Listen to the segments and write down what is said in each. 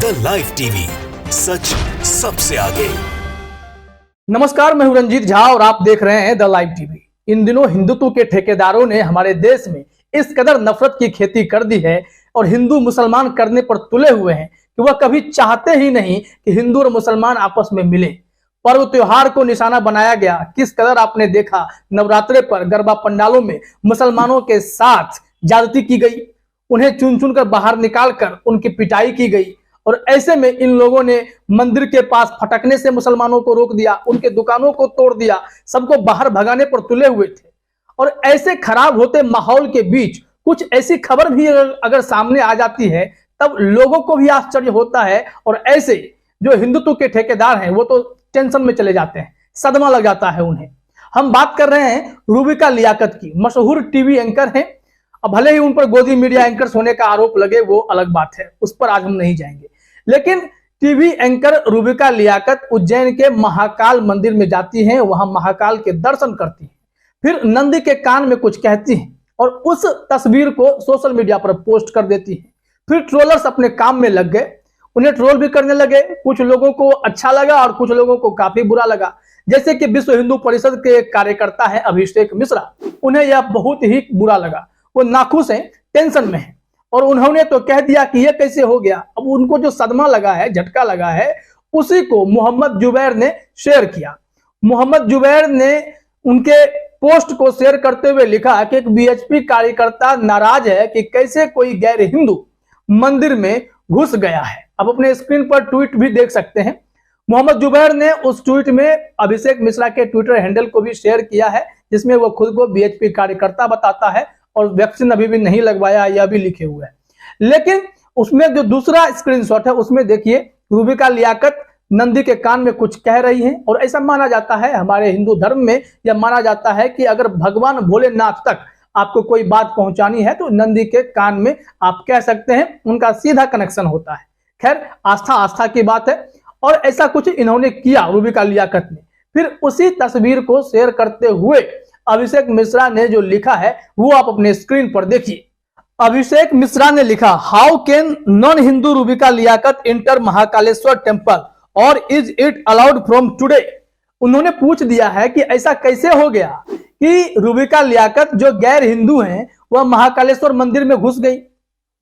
The live TV, सच सबसे आगे। नमस्कार, मैं हूं रंजीत झा और आप देख रहे हैं द लाइव टीवी। इन दिनों हिंदुत्व के ठेकेदारों ने हमारे देश में इस कदर नफरत की खेती कर दी है और हिंदू मुसलमान करने पर तुले हुए हैं कि वह कभी चाहते ही नहीं कि हिंदू और मुसलमान आपस में मिले। पर्व त्योहार को निशाना बनाया गया। किस कदर आपने देखा नवरात्रे पर गरबा पंडालों में मुसलमानों के साथ ज्यादती की गई, उन्हें चुन चुन कर बाहर निकाल कर उनकी पिटाई की गई। और ऐसे में इन लोगों ने मंदिर के पास फटकने से मुसलमानों को रोक दिया, उनके दुकानों को तोड़ दिया, सबको बाहर भगाने पर तुले हुए थे। और ऐसे खराब होते माहौल के बीच कुछ ऐसी खबर भी अगर सामने आ जाती है तब लोगों को भी आश्चर्य होता है। और ऐसे जो हिंदुत्व के ठेकेदार हैं वो तो टेंशन में चले जाते हैं, सदमा लग जाता है उन्हें। हम बात कर रहे हैं रूबिका लियाकत की। मशहूर टीवी एंकर हैं। अब भले ही उन पर गोदी मीडिया एंकर्स होने का आरोप लगे, वो अलग बात है, उस पर आज हम नहीं जाएंगे। लेकिन टीवी एंकर रूबिका लियाकत उज्जैन के महाकाल मंदिर में जाती हैं, वहां महाकाल के दर्शन करती हैं, फिर नंदी के कान में कुछ कहती हैं और उस तस्वीर को सोशल मीडिया पर पोस्ट कर देती हैं। फिर ट्रोलर्स अपने काम में लग गए, उन्हें ट्रोल भी करने लगे। कुछ लोगों को अच्छा लगा और कुछ लोगों को काफी बुरा लगा। जैसे कि विश्व हिंदू परिषद के कार्यकर्ता है अभिषेक मिश्रा, उन्हें यह बहुत ही बुरा लगा। वो नाखुश हैं, टेंशन में हैं और उन्होंने तो कह दिया कि ये कैसे हो गया। अब उनको जो सदमा लगा है, झटका लगा है, उसी को मोहम्मद जुबैर ने शेयर किया। मोहम्मद जुबैर ने उनके पोस्ट को शेयर करते हुए लिखा कि एक बीएचपी कार्यकर्ता नाराज है कि कैसे कोई गैर हिंदू मंदिर में घुस गया है। अब अपने स्क्रीन पर ट्वीट भी देख सकते हैं। मोहम्मद जुबैर ने उस ट्वीट में अभिषेक मिश्रा के ट्विटर हैंडल को भी शेयर किया है, जिसमें वो खुद को बीएचपी कार्यकर्ता बताता है और वैक्सीन अभी भी नहीं लगवाया, यह भी लिखे हुए है। लेकिन उसमें जो दूसरा स्क्रीनशॉट है उसमें देखिए रूबिका लियाकत नंदी के कान में कुछ कह रही हैं। और ऐसा माना जाता है, हमारे हिंदू धर्म में यह माना जाता है कि अगर भगवान भोलेनाथ तक आपको कोई बात पहुंचानी है तो नंदी के कान में आप कह सकते हैं, उनका सीधा कनेक्शन होता है। खैर, आस्था की बात है और ऐसा कुछ इन्होंने किया रूबिका लियाकत ने। फिर उसी तस्वीर को शेयर करते हुए अभिषेक मिश्रा ने जो लिखा है वो आप अपने स्क्रीन पर देखिए। अभिषेक मिश्रा ने लिखा, how can non Hindu Rubika Liyaquat enter Mahakaleshwar temple और is it allowed from today. उन्होंने पूछ दिया है कि ऐसा कैसे हो गया कि रूबिका लियाकत जो गैर हिंदू हैं वह महाकालेश्वर मंदिर में घुस गई।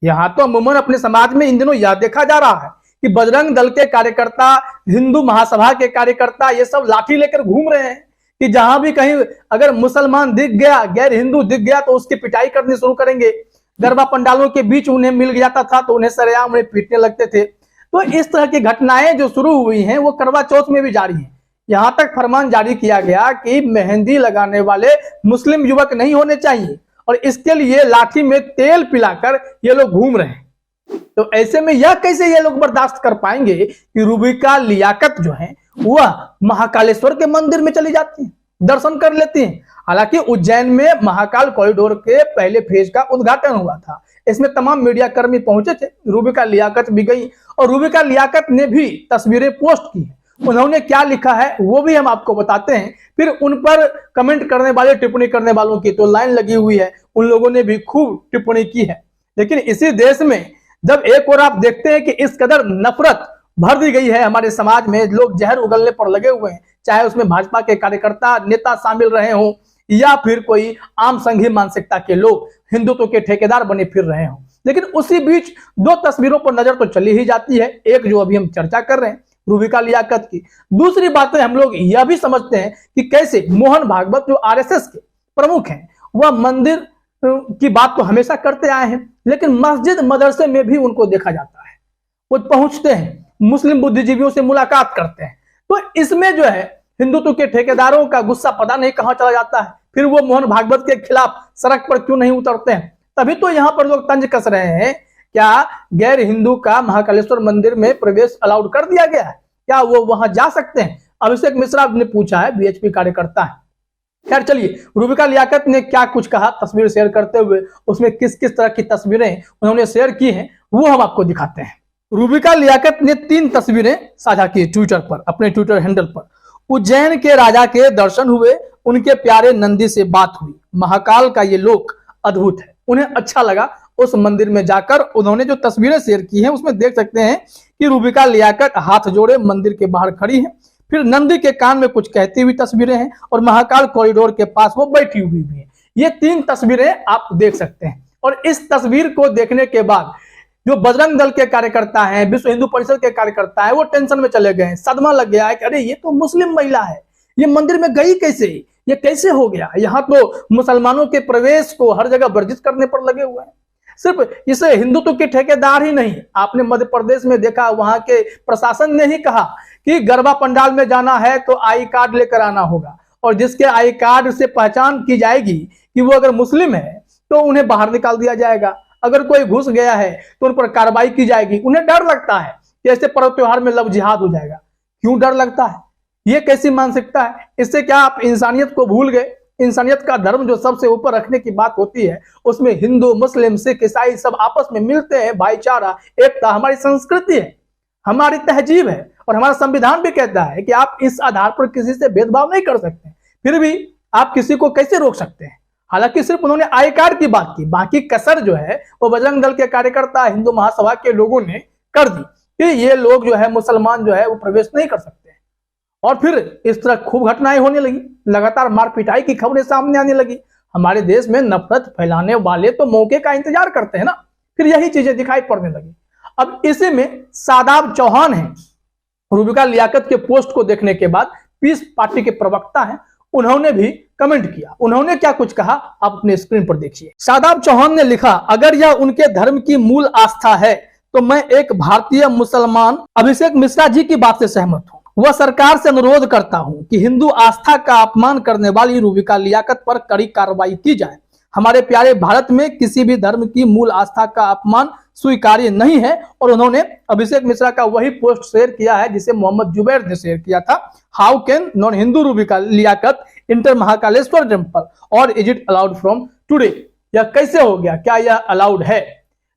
यहाँ तो अमूमन अपने समाज में इन दिनों यह देखा जा रहा है कि बजरंग दल के कार्यकर्ता, हिंदू महासभा के कार्यकर्ता ये सब लाठी लेकर घूम रहे हैं कि जहां भी कहीं अगर मुसलमान दिख गया, गैर हिंदू दिख गया तो उसकी पिटाई करनी शुरू करेंगे। गरबा पंडालों के बीच उन्हें मिल जाता था तो उन्हें सरेआम उन्हें पीटने लगते थे। तो इस तरह की घटनाएं जो शुरू हुई हैं वो करवा चौथ में भी जारी हैं। यहां तक फरमान जारी किया गया कि मेहंदी लगाने वाले मुस्लिम युवक नहीं होने चाहिए और इसके लिए लाठी में तेल पिलाकर ये लोग घूम रहे हैं। तो ऐसे में यह कैसे ये लोग बर्दाश्त कर पाएंगे कि रूबिका लियाकत जो है वह महाकालेश्वर के मंदिर में चली जाती है, दर्शन कर लेती हैं। हालांकि उज्जैन में महाकाल कॉरिडोर के पहले फेज का उद्घाटन हुआ था, इसमें तमाम मीडिया कर्मी पहुंचे थे, रूबिका लियाकत भी गई और रूबिका लियाकत ने भी तस्वीरें पोस्ट की हैं। उन्होंने क्या लिखा है वो भी हम आपको बताते हैं। फिर उन पर कमेंट करने वाले, टिप्पणी करने वालों की तो लाइन लगी हुई है, उन लोगों ने भी खूब टिप्पणी की है। लेकिन इसी देश में जब एक और आप देखते हैं कि इस कदर नफरत भर दी गई है हमारे समाज में, लोग जहर उगलने पर लगे हुए हैं, चाहे उसमें भाजपा के कार्यकर्ता नेता शामिल रहे हों या फिर कोई आम संघी मानसिकता के लोग हिंदुत्व के ठेकेदार बने फिर रहे हों। लेकिन उसी बीच दो तस्वीरों पर नजर तो चली ही जाती है। एक जो अभी हम चर्चा कर रहे हैं रूबिका लियाकत की, दूसरी बातें हम लोग यह भी समझते हैं कि कैसे मोहन भागवत जो आरएसएस के प्रमुख हैं वह मंदिर की बात तो हमेशा करते आए हैं, लेकिन मस्जिद मदरसे में भी उनको देखा जाता है। वो पहुंचते हैं, मुस्लिम बुद्धिजीवियों से मुलाकात करते हैं। तो इसमें जो है हिंदुत्व के ठेकेदारों का गुस्सा पता नहीं कहां चला जाता है। फिर वो मोहन भागवत के खिलाफ सड़क पर क्यों नहीं उतरते हैं। तभी तो यहां पर लोग तंज कस रहे हैं, क्या गैर हिंदू का महाकालेश्वर मंदिर में प्रवेश अलाउड कर दिया गया है, क्या वो वहां जा सकते हैं। अभिषेक मिश्रा ने पूछा है, बीएचपी कार्यकर्ता है। खैर चलिए, रूबिका लियाकत ने क्या कुछ कहा तस्वीर शेयर करते हुए, उसमें किस किस तरह की तस्वीरें उन्होंने शेयर की हैं वो हम आपको दिखाते हैं। रूबिका लियाकत ने 3 तस्वीरें साझा की ट्विटर पर, अपने ट्विटर हैंडल पर। उज्जैन के राजा के दर्शन हुए, उनके प्यारे नंदी से बात हुई, महाकाल का ये लोक अद्भुत है, उन्हें अच्छा लगा उस मंदिर में जाकर उन्होंने जो तस्वीरें शेयर की हैं उसमें देख सकते हैं कि रूबिका लियाकत हाथ जोड़े मंदिर के बाहर खड़ी है, फिर नंदी के कान में कुछ कहती हुई तस्वीरें हैं और महाकाल कॉरिडोर के पास वो बैठी हुई भी है। ये 3 तस्वीरें आप देख सकते हैं। और इस तस्वीर को देखने के बाद जो बजरंग दल के कार्यकर्ता हैं, विश्व हिंदू परिषद के कार्यकर्ता हैं, वो टेंशन में चले गए, सदमा लग गया है कि अरे ये तो मुस्लिम महिला है, ये मंदिर में गई कैसे, ये कैसे हो गया। यहाँ तो मुसलमानों के प्रवेश को हर जगह वर्जित करने पर लगे हुए हैं। सिर्फ इसे हिंदुत्व के ठेकेदार ही नहीं, आपने मध्य प्रदेश में देखा, वहां के प्रशासन ने ही कहा कि गरबा पंडाल में जाना है तो आई कार्ड लेकर आना होगा, और जिसके आई कार्ड से पहचान की जाएगी कि वो अगर मुस्लिम है तो उन्हें बाहर निकाल दिया जाएगा। अगर कोई घुस गया है तो उन पर कार्रवाई की जाएगी। उन्हें डर लगता है कि ऐसे पर्व त्योहार में लव जिहाद हो जाएगा। क्यों डर लगता है? ये कैसी मानसिकता है? इससे क्या आप इंसानियत को भूल गए? इंसानियत का धर्म जो सबसे ऊपर रखने की बात होती है, उसमें हिंदू, मुस्लिम, सिख, ईसाई सब आपस में मिलते हैं, भाईचारा, एकता हमारी संस्कृति है, हमारी तहजीब है, और हमारा संविधान भी कहता है कि आप इस आधार पर किसी से भेदभाव नहीं कर सकते। फिर भी आप किसी को कैसे रोक सकते हैं? हालांकि सिर्फ उन्होंने आई कार्ड की बात की, बाकी कसर जो है वो बजरंग दल के कार्यकर्ता, हिंदू महासभा के लोगों ने कर दी कि ये लोग जो है, मुसलमान जो है वो प्रवेश नहीं कर सकते। और फिर इस तरह खूब घटनाएं होने लगी, लगातार मार पिटाई की खबरें सामने आने लगी। हमारे देश में नफरत फैलाने वाले तो मौके का इंतजार करते हैं ना, फिर यही चीजें दिखाई पड़ने लगी। अब इसी में शादाब चौहान है, रूबिका लियाकत के पोस्ट को देखने के बाद पीस पार्टी के प्रवक्ता हैं, उन्होंने भी कमेंट किया। उन्होंने क्या कुछ कहा आप अपने स्क्रीन पर देखिए। शादाब चौहान ने लिखा, अगर यह उनके धर्म की मूल आस्था है तो मैं एक भारतीय मुसलमान अभिषेक मिश्रा जी की बात से सहमत हूँ। वह सरकार से अनुरोध करता हूँ कि हिंदू आस्था का अपमान करने वाली रूबिका लियाकत पर कड़ी कार्रवाई की जाए। हमारे प्यारे भारत में किसी भी धर्म की मूल आस्था का अपमान स्वीकार्य नहीं है। और उन्होंने अभिषेक मिश्रा का वही पोस्ट शेयर किया है जिसे मोहम्मद जुबैर ने शेयर किया था। How can non Hindu Rubika Liyaquat enter Mahakaleshwar temple और is it allowed from today? यह कैसे हो गया, क्या यह अलाउड है?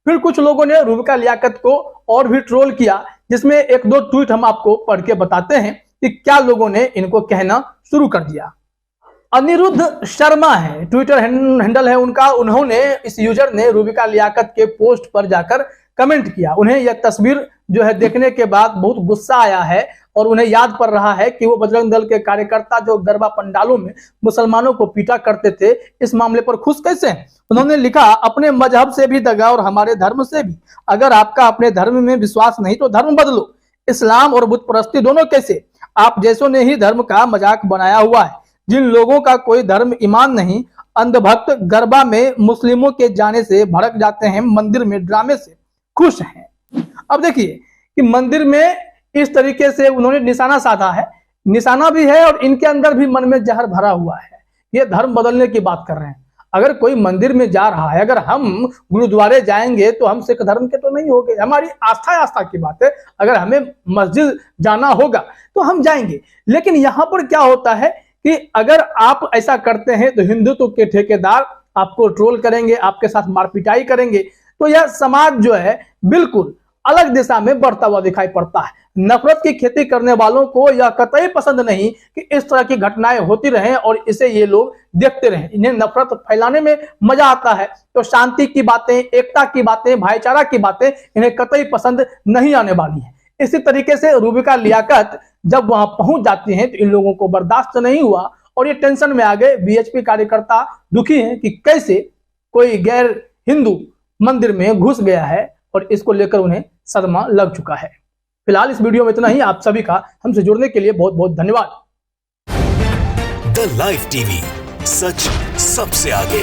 फिर कुछ लोगों ने रूबिका लियाकत को और भी ट्रोल किया, जिसमें 1-2 ट्वीट हम आपको पढ़ के बताते हैं कि क्या लोगों ने इनको कहना शुरू कर दिया। अनिरुद्ध शर्मा है, ट्विटर हैंडल है उनका, उन्होंने, इस यूजर ने रूबिका लियाकत के पोस्ट पर जाकर कमेंट किया। उन्हें यह तस्वीर जो है देखने के बाद बहुत गुस्सा आया है और उन्हें याद पड़ रहा है कि वो बजरंग दल के कार्यकर्ता जो गरबा पंडालों में मुसलमानों को पीटा करते थे, इस मामले पर खुश कैसे हैं? उन्होंने लिखा, अपने मजहब से भी दगा और हमारे धर्म से भी। अगर आपका अपने धर्म में विश्वास नहीं तो धर्म बदलो। इस्लाम और बुत परस्ती दोनों कैसे? आप जैसों ने ही धर्म का मजाक बनाया हुआ है। जिन लोगों का कोई धर्म ईमान नहीं, अंधभक्त गरबा में मुस्लिमों के जाने से भड़क जाते हैं, मंदिर में ड्रामे से खुश हैं। अब देखिए कि मंदिर में इस तरीके से उन्होंने निशाना साधा है, निशाना भी है और इनके अंदर भी मन में जहर भरा हुआ है। ये धर्म बदलने की बात कर रहे हैं। अगर कोई मंदिर में जा रहा है, अगर हम गुरुद्वारे जाएंगे तो हम सिख धर्म के तो नहीं होंगे, हमारी आस्था की बात है। अगर हमें मस्जिद जाना होगा तो हम जाएंगे। लेकिन यहाँ पर क्या होता है कि अगर आप ऐसा करते हैं तो हिंदुत्व के ठेकेदार आपको ट्रोल करेंगे, आपके साथ मारपिटाई करेंगे, तो यह समाज जो है बिल्कुल अलग दिशा में बढ़ता हुआ दिखाई पड़ता है। नफरत की खेती करने वालों को यह कतई पसंद नहीं कि इस तरह की घटनाएं होती रहें और इसे ये लोग देखते रहें। इन्हें नफरत फैलाने में मजा आता है, तो शांति की बातें, एकता की बातें, भाईचारा की बातें इन्हें कतई पसंद नहीं आने वाली है। इसी तरीके से रूबिका लियाकत जब वहां पहुंच जाती हैं तो इन लोगों को बर्दाश्त नहीं हुआ और ये टेंशन में आ गए। बीएचपी कार्यकर्ता दुखी हैं कि कैसे कोई गैर हिंदू मंदिर में घुस गया है और इसको लेकर उन्हें सदमा लग चुका है। फिलहाल इस वीडियो में इतना ही। आप सभी का हमसे जुड़ने के लिए बहुत बहुत धन्यवाद। द लाइव टीवी, सच सबसे आगे।